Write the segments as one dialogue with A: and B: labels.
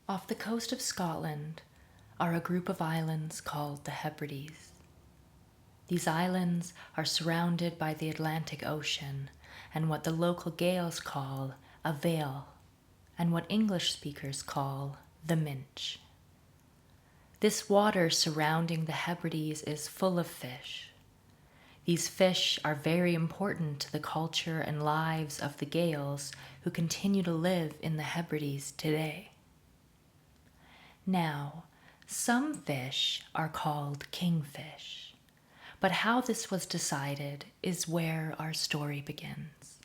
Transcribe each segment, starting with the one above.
A: Off the coast of Scotland are a group of islands called the Hebrides. These islands are surrounded by the Atlantic Ocean and what the local Gaels call a vale, and what English speakers call the Minch. This water surrounding the Hebrides is full of fish. These fish are very important to the culture and lives of the Gaels who continue to live in the Hebrides today. Now, some fish are called kingfish, but how this was decided is where our story begins.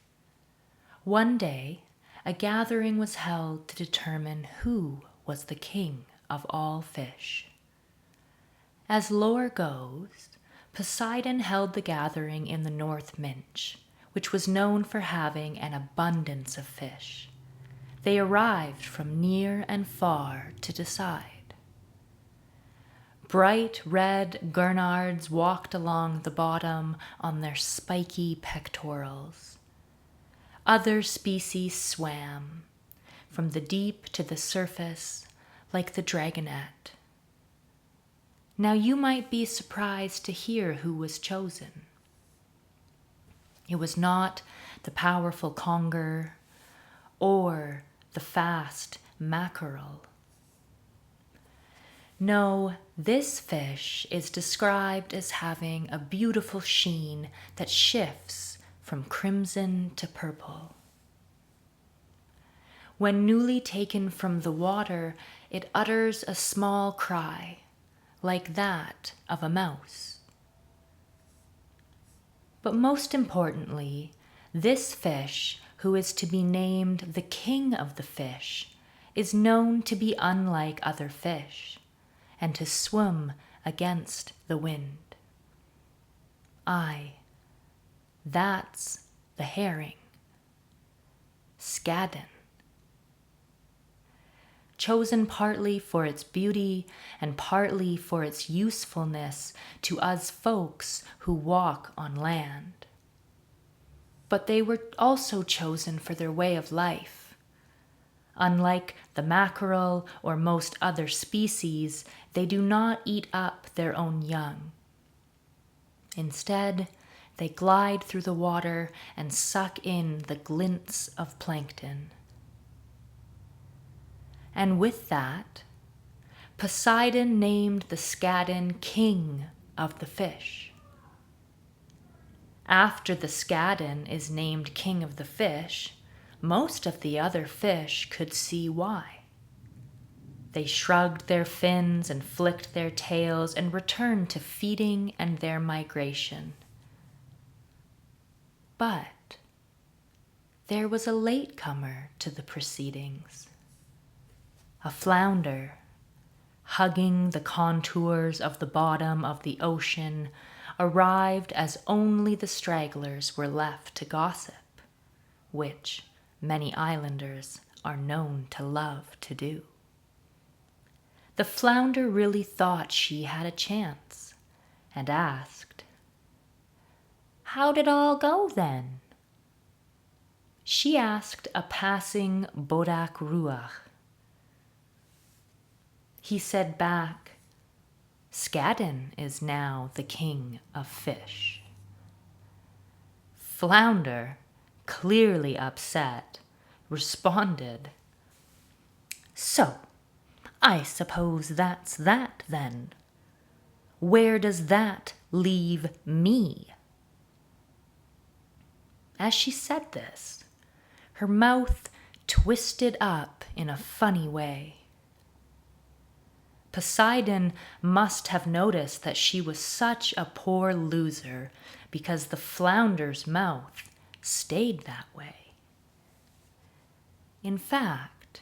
A: One day, a gathering was held to determine who was the king of all fish. As lore goes, Poseidon held the gathering in the North Minch, which was known for having an abundance of fish. They arrived from near and far to decide. Bright red gurnards walked along the bottom on their spiky pectorals. Other species swam, from the deep to the surface, like the dragonet. Now you might be surprised to hear who was chosen. It was not the powerful conger or the fast mackerel. No, this fish is described as having a beautiful sheen that shifts from crimson to purple. When newly taken from the water, it utters a small cry, like that of a mouse. But most importantly, this fish, who is to be named the king of the fish, is known to be unlike other fish, and to swim against the wind. Aye, that's the herring, Skadden. Chosen partly for its beauty and partly for its usefulness to us folks who walk on land. But they were also chosen for their way of life. Unlike the mackerel or most other species, they do not eat up their own young. Instead, they glide through the water and suck in the glints of plankton. And with that, Poseidon named the Skadden king of the fish. After the Skadden is named king of the fish, most of the other fish could see why. They shrugged their fins and flicked their tails and returned to feeding and their migration. But there was a latecomer to the proceedings. A flounder, hugging the contours of the bottom of the ocean, arrived as only the stragglers were left to gossip, which many islanders are known to love to do. The flounder really thought she had a chance, and asked, "How did all go then?" She asked a passing Bodak Ruach. He said back, "Skadden is now the king of fish." Flounder, clearly upset, responded, "So, I suppose that's that then. Where does that leave me?" As she said this, her mouth twisted up in a funny way. Poseidon must have noticed that she was such a poor loser because the flounder's mouth stayed that way. In fact,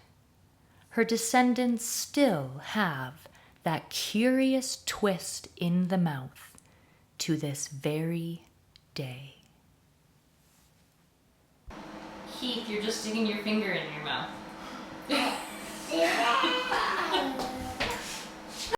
A: her descendants still have that curious twist in the mouth to this very day. Keith, you're just sticking your finger in your mouth.